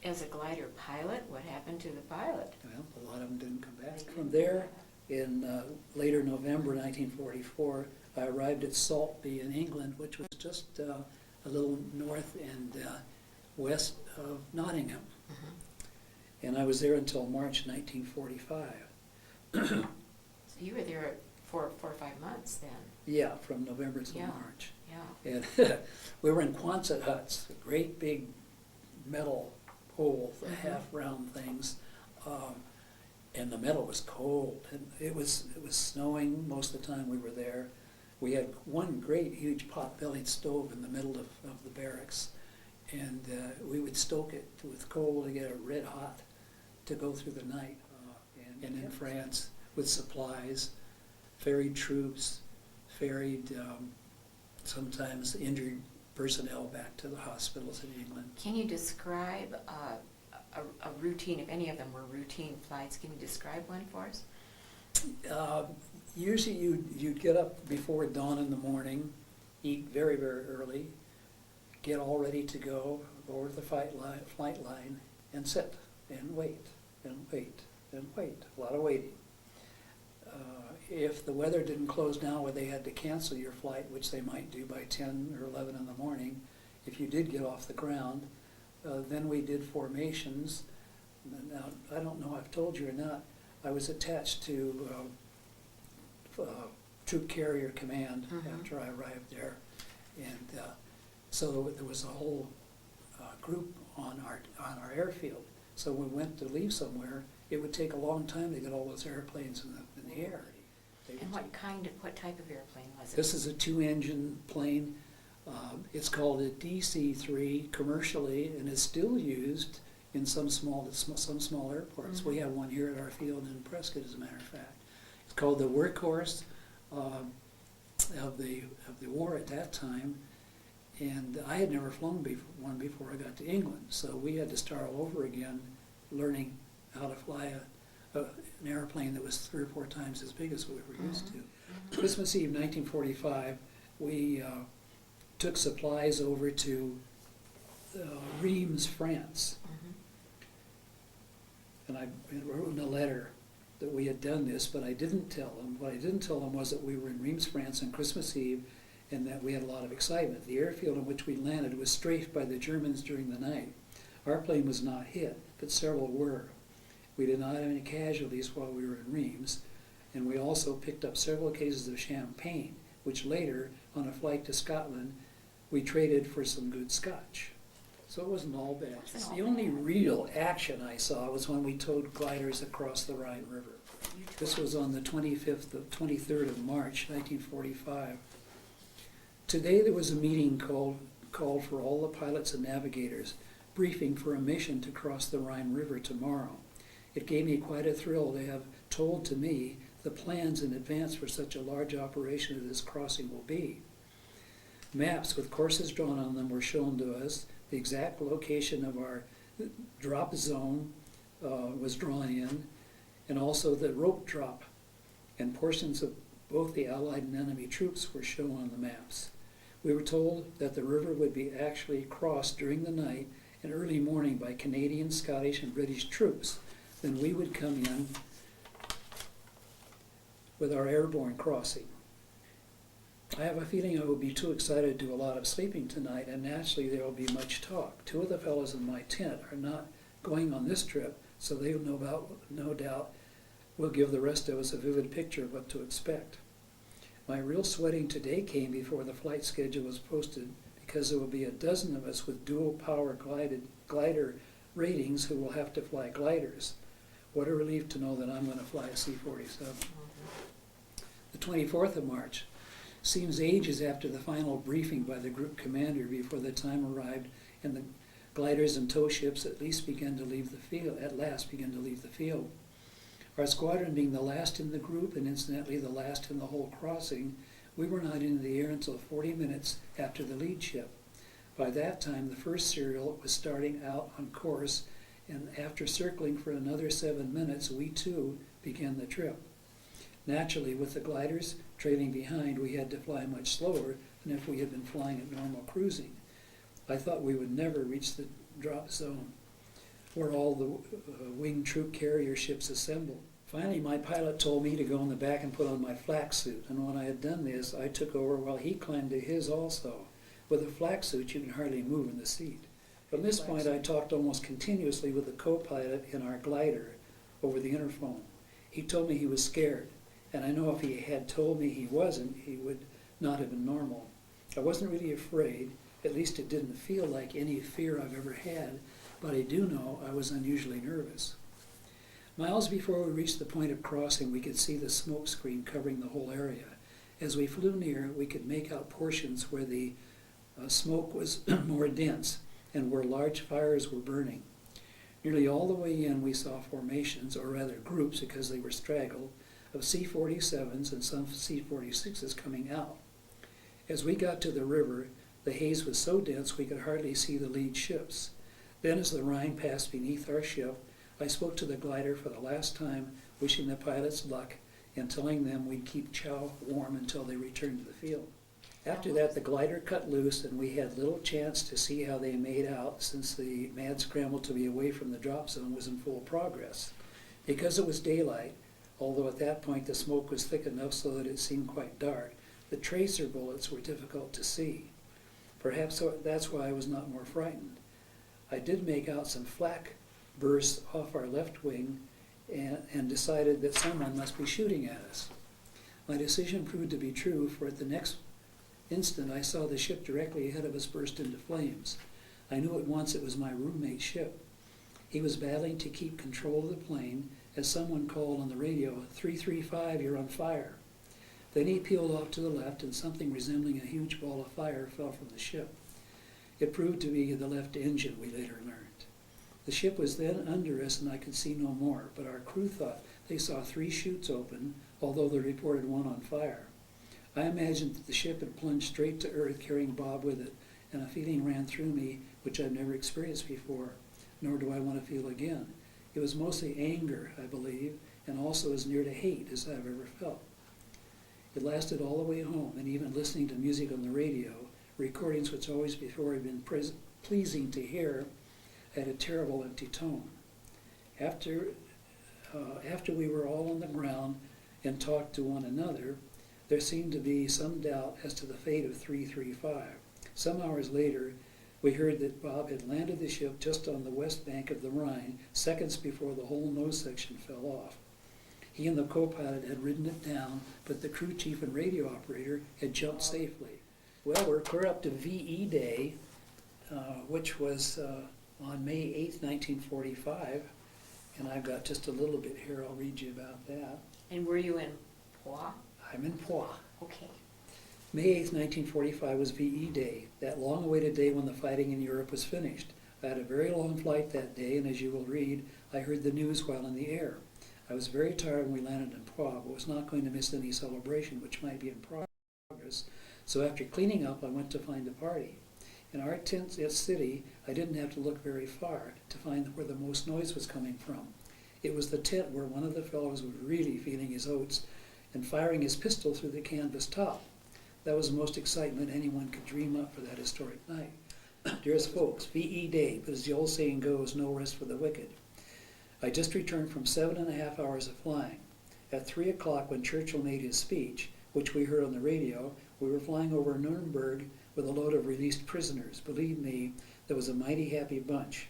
Speaker 4: as a glider pilot, what happened to the pilot?
Speaker 5: Well, a lot of them didn't come back. From there, in later November 1944, I arrived at Saltby in England, which was just a little north and west of Nottingham. And I was there until March 1945.
Speaker 4: So you were there for 4 or 5 months then?
Speaker 5: Yeah, from November to
Speaker 4: Yeah.
Speaker 5: March.
Speaker 4: Yeah.
Speaker 5: And we were in Quonset huts, great big metal poles, the half-round things, and the metal was cold. And it was snowing most of the time we were there. We had one great huge pot-bellied stove in the middle of the barracks, and we would stoke it with coal to get it red hot to go through the night. And in France, with supplies, ferried troops, ferried sometimes injured personnel back to the hospitals in England.
Speaker 4: Can you describe a routine, if any of them were routine flights, can you describe one for us?
Speaker 5: Usually you'd get up before dawn in the morning, eat very, very early, get all ready to go over the flight line, and sit and wait and wait and wait. A lot of waiting. If the weather didn't close down where they had to cancel your flight, which they might do by 10 or 11 in the morning, if you did get off the ground, then we did formations. Now, I don't know if I've told you or not, I was attached to Troop Carrier Command after I arrived there. And so there was a whole group on our airfield. So when we went to leave somewhere, it would take a long time to get all those airplanes in the air.
Speaker 4: And what type of airplane was it?
Speaker 5: This is a 2-engine plane. It's called a DC-3 commercially, and it's still used in some small airports. We have one here at our field in Prescott, as a matter of fact. It's called the workhorse of the war at that time, and I had never flown one before I got to England, so we had to start all over again, learning how to fly an airplane that was 3 or 4 times as big as we were used to. Christmas Eve 1945, we took supplies over to Reims, France. And I wrote in a letter that we had done this, but I didn't tell them. What I didn't tell them was that we were in Reims, France on Christmas Eve, and that we had a lot of excitement. The airfield on which we landed was strafed by the Germans during the night. Our plane was not hit, but several were. We did not have any casualties while we were in Reims, and we also picked up several cases of champagne, which later, on a flight to Scotland, we traded for some good scotch. So it wasn't all bad. The only real action I saw was when we towed gliders across the Rhine River. This was on the 23rd of March, 1945. Today there was a meeting called for all the pilots and navigators, briefing for a mission to cross the Rhine River tomorrow. It gave me quite a thrill to have told to me the plans in advance for such a large operation as this crossing will be. Maps with courses drawn on them were shown to us. The exact location of our drop zone was drawn in, and also the rope drop, and portions of both the Allied and enemy troops were shown on the maps. We were told that the river would be actually crossed during the night and early morning by Canadian, Scottish, and British troops. Then we would come in with our airborne crossing. I have a feeling I will be too excited to do a lot of sleeping tonight, and naturally there will be much talk. 2 of the fellows in my tent are not going on this trip, so they no doubt will give the rest of us a vivid picture of what to expect. My real sweating today came before the flight schedule was posted, because there will be a dozen of us with dual power glider ratings who will have to fly gliders. What a relief to know that I'm going to fly a C-47. The 24th of March. Seems ages after the final briefing by the group commander before the time arrived and the gliders and tow ships at last began to leave the field. Our squadron being the last in the group and incidentally the last in the whole crossing, we were not in the air until 40 minutes after the lead ship. By that time, the first serial was starting out on course, and after circling for another 7 minutes, we too began the trip. Naturally, with the gliders trailing behind, we had to fly much slower than if we had been flying at normal cruising. I thought we would never reach the drop zone, where all the winged troop carrier ships assembled. Finally, my pilot told me to go in the back and put on my flak suit, and when I had done this, I took over while he climbed to his also. With a flak suit, you can hardly move in the seat. From this point, I talked almost continuously with the co-pilot in our glider over the interphone. He told me he was scared, and I know if he had told me he wasn't, he would not have been normal. I wasn't really afraid, at least it didn't feel like any fear I've ever had, but I do know I was unusually nervous. Miles before we reached the point of crossing, we could see the smoke screen covering the whole area. As we flew near, we could make out portions where the smoke was more dense and where large fires were burning. Nearly all the way in, we saw formations, or rather groups because they were straggled, of C-47s and some C-46s coming out. As we got to the river, the haze was so dense we could hardly see the lead ships. Then as the Rhine passed beneath our ship, I spoke to the glider for the last time, wishing the pilots luck and telling them we'd keep chow warm until they returned to the field. After that, the glider cut loose and we had little chance to see how they made out since the mad scramble to be away from the drop zone was in full progress. Because it was daylight, although at that point the smoke was thick enough so that it seemed quite dark, the tracer bullets were difficult to see. Perhaps that's why I was not more frightened. I did make out some flak bursts off our left wing and decided that someone must be shooting at us. My decision proved to be true, for at the next instant I saw the ship directly ahead of us burst into flames. I knew at once it was my roommate's ship. He was battling to keep control of the plane as someone called on the radio, 335, you're on fire. Then he peeled off to the left and something resembling a huge ball of fire fell from the ship. It proved to be the left engine, we later learned. The ship was then under us and I could see no more, but our crew thought they saw 3 chutes open, although they reported 1 on fire. I imagined that the ship had plunged straight to earth, carrying Bob with it, and a feeling ran through me which I've never experienced before, nor do I want to feel again. It was mostly anger, I believe, and also as near to hate as I've ever felt. It lasted all the way home, and even listening to music on the radio, recordings which always before had been pleasing to hear, had a terrible empty tone. After we were all on the ground and talked to one another, there seemed to be some doubt as to the fate of 335. Some hours later, we heard that Bob had landed the ship just on the west bank of the Rhine, seconds before the whole nose section fell off. He and the co-pilot had ridden it down, but the crew chief and radio operator had jumped safely. Well, we're clear up to VE Day, which was on May 8th, 1945, and I've got just a little bit here. I'll read you about that.
Speaker 4: And were you in Poix?
Speaker 5: I'm in Poix.
Speaker 4: Okay.
Speaker 5: May 8th, 1945 was VE Day, that long-awaited day when the fighting in Europe was finished. I had a very long flight that day, and as you will read, I heard the news while in the air. I was very tired when we landed in Poix, but was not going to miss any celebration which might be in progress. So after cleaning up, I went to find the party. In our tent city, I didn't have to look very far to find where the most noise was coming from. It was the tent where one of the fellows was really feeling his oats and firing his pistol through the canvas top. That was the most excitement anyone could dream up for that historic night. Dearest folks, VE Day, but as the old saying goes, no rest for the wicked. I just returned from 7.5 hours of flying. At 3 o'clock when Churchill made his speech, which we heard on the radio, we were flying over Nuremberg with a load of released prisoners. Believe me, there was a mighty happy bunch.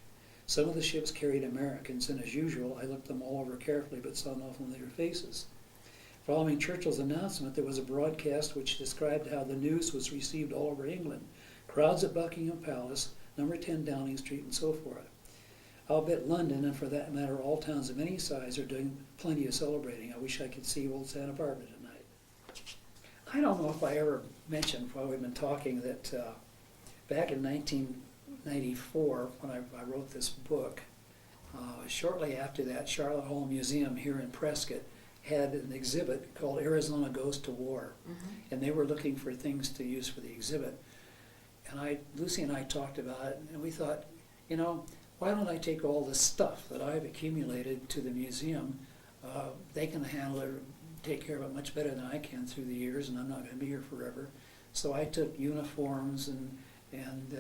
Speaker 5: Some of the ships carried Americans, and as usual, I looked them all over carefully but saw no familiar faces. Following Churchill's announcement, there was a broadcast which described how the news was received all over England. Crowds at Buckingham Palace, number 10 Downing Street, and so forth. I'll bet London, and for that matter all towns of any size, are doing plenty of celebrating. I wish I could see old Santa Barbara tonight. I don't know if I ever mentioned while we've been talking that back in 1994, when I wrote this book, shortly after that, Charlotte Hall Museum here in Prescott had an exhibit called Arizona Goes to War, and they were looking for things to use for the exhibit. And Lucy and I talked about it, and we thought, you know, why don't I take all this stuff that I've accumulated to the museum? They can handle it, take care of it much better than I can through the years, and I'm not going to be here forever. So I took uniforms and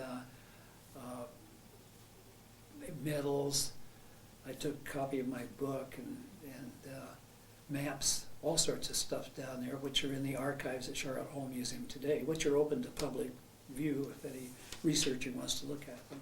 Speaker 5: medals. I took a copy of my book and maps, all sorts of stuff down there, which are in the archives at Charlotte Hall Museum today, which are open to public view if any researcher wants to look at them.